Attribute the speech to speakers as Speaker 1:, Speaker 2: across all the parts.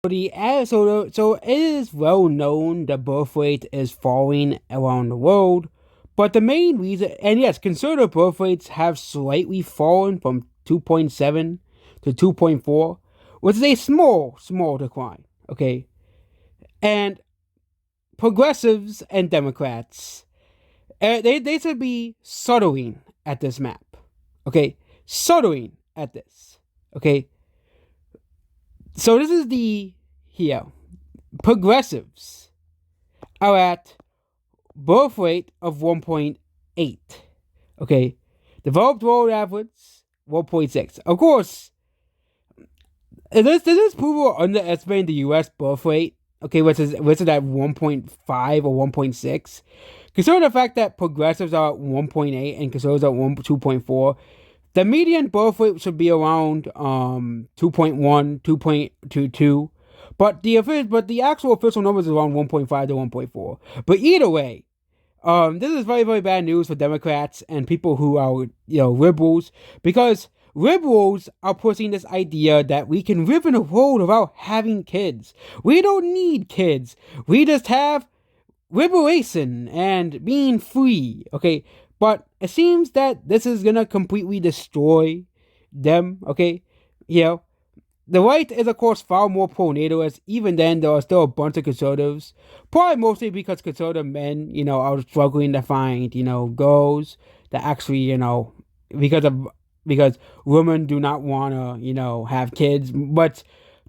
Speaker 1: So it is well known the birth rate is falling around the world, but the main reason, and yes, conservative birth rates have slightly fallen from 2.7 to 2.4, which is a small decline. Okay, and progressives and Democrats, they should be shuddering at this map. Okay, shuddering at this. Okay, so this is the here. Progressives are at birth rate of 1.8. Okay, developed world average 1.6. Of course, this is people underestimating the U.S. birth rate. Okay, which is at 1.5 or 1.6. Consider the fact that progressives are at 1.8 and conservatives are at 2.4. The median birth rate should be around 2.1, 2.22. But the actual official numbers is around 1.5 to 1.4. But either way, this is very, very bad news for Democrats and people who are, liberals, because liberals are pushing this idea that we can live in a world without having kids. We don't need kids. We just have liberation and being free. Okay, but it seems that this is gonna completely destroy them. Okay, you know, the right is, of course, far more pro-natalist. Even then, there are still a bunch of conservatives. Probably mostly because conservative men, are struggling to find, girls that actually, because women do not want to, have kids. But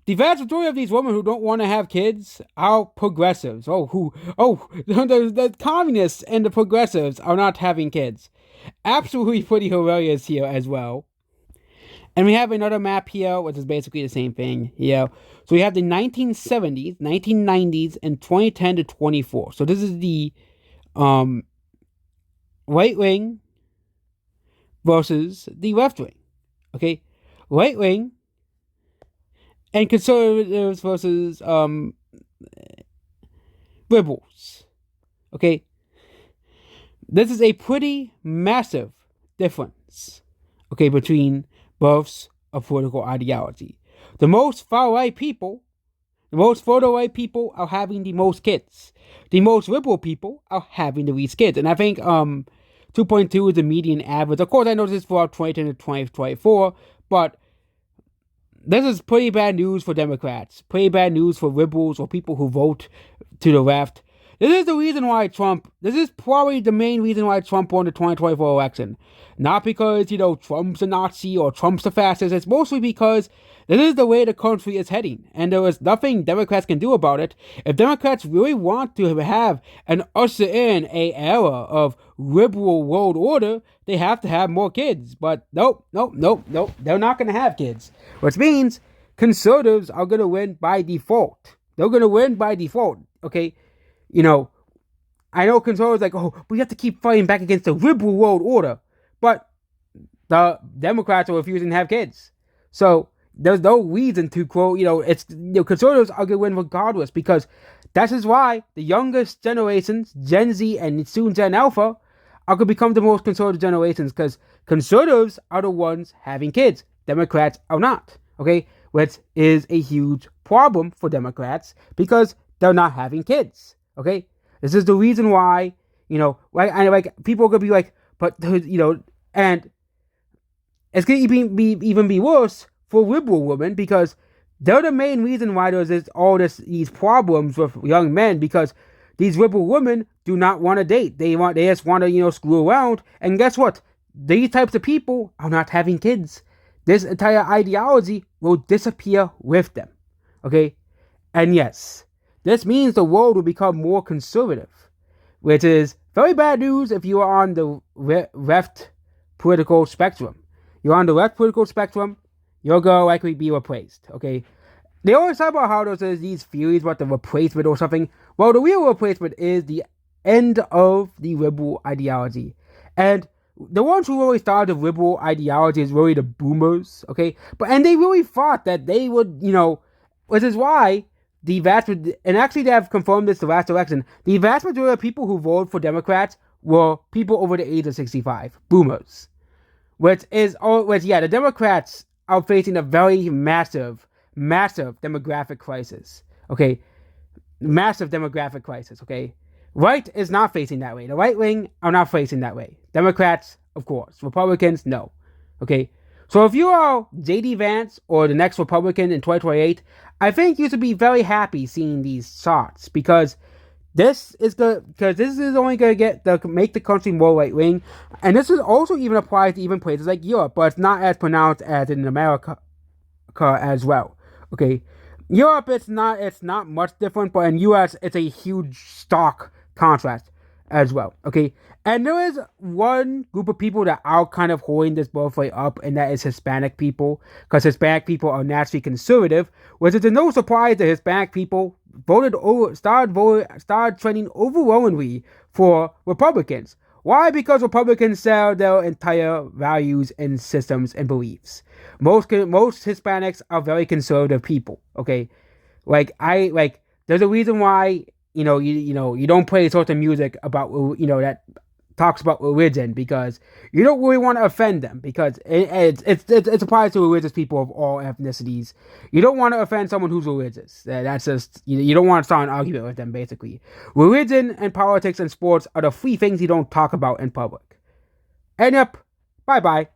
Speaker 1: the vast majority of these women who don't want to have kids are progressives. The communists and the progressives are not having kids. Absolutely pretty hilarious here as well. And we have another map here, which is basically the same thing here. So we have the 1970s, 1990s, and 2010 to 24. So this is the right wing versus the left wing. Okay, right wing and conservatives versus liberals. Okay, this is a pretty massive difference. Okay, between births of political ideology. The most far right people, the most photo right people are having the most kids. The most liberal people are having the least kids. And I think 2.2 is the median average. Of course, I know this is for 2010 to 2024, but this is pretty bad news for Democrats. Pretty bad news for liberals or people who vote to the left. This is the reason why this is probably the main reason why Trump won the 2024 election. Not because, Trump's a Nazi or Trump's a fascist. It's mostly because this is the way the country is heading. And there is nothing Democrats can do about it. If Democrats really want to have and usher in a era of liberal world order, they have to have more kids. But nope. They're not going to have kids. Which means conservatives are going to win by default. They're going to win by default. Okay? I know conservatives we have to keep fighting back against the liberal world order, but the Democrats are refusing to have kids. So there's no reason to quote, conservatives are going to win regardless, because that is why the youngest generations, Gen Z and soon Gen Alpha, are going to become the most conservative generations, because conservatives are the ones having kids. Democrats are not, okay? Which is a huge problem for Democrats because they're not having kids. Okay, this is the reason why, people are gonna be like, but and it's gonna even be worse for liberal women, because they're the main reason why there's these problems with young men, because these liberal women do not want to date. They just want to screw around, and guess what? These types of people are not having kids. This entire ideology will disappear with them. Okay, and yes. This means the world will become more conservative, which is very bad news if you are on the left political spectrum. You're on the left political spectrum, you're going to likely be replaced, okay? They always talk about how there's these theories about the replacement or something. Well, the real replacement is the end of the liberal ideology. And the ones who really started the liberal ideology is really the boomers, okay? And they really thought that they would, which is why and actually they have confirmed this the last election, the vast majority of people who voted for Democrats were people over the age of 65, boomers. The Democrats are facing a very massive massive demographic crisis. Okay, massive demographic crisis. Okay, right is not facing that way. The right wing are not facing that way. Democrats, of course. Republicans, no. Okay, so if you are J.D. Vance or the next Republican in 2028, I think you should be very happy seeing these charts because this is only going to make the country more right wing, and this is also even applies to even places like Europe, but it's not as pronounced as in America as well. Okay, Europe it's not much different, but in U.S. it's a huge stark contrast as well. Okay, and there is one group of people that are kind of holding this birth rate up, and that is Hispanic people, because Hispanic people are naturally conservative, which is no surprise that Hispanic people started trending overwhelmingly for Republicans. Why? Because Republicans sell their entire values and systems and beliefs. Most Hispanics are very conservative people. Okay, there's a reason why you don't play sorts of music about that talks about religion because you don't really want to offend them because it applies to religious people of all ethnicities. You don't want to offend someone who's religious. That's just you don't want to start an argument with them. Basically, religion and politics and sports are the three things you don't talk about in public. And yep, bye bye.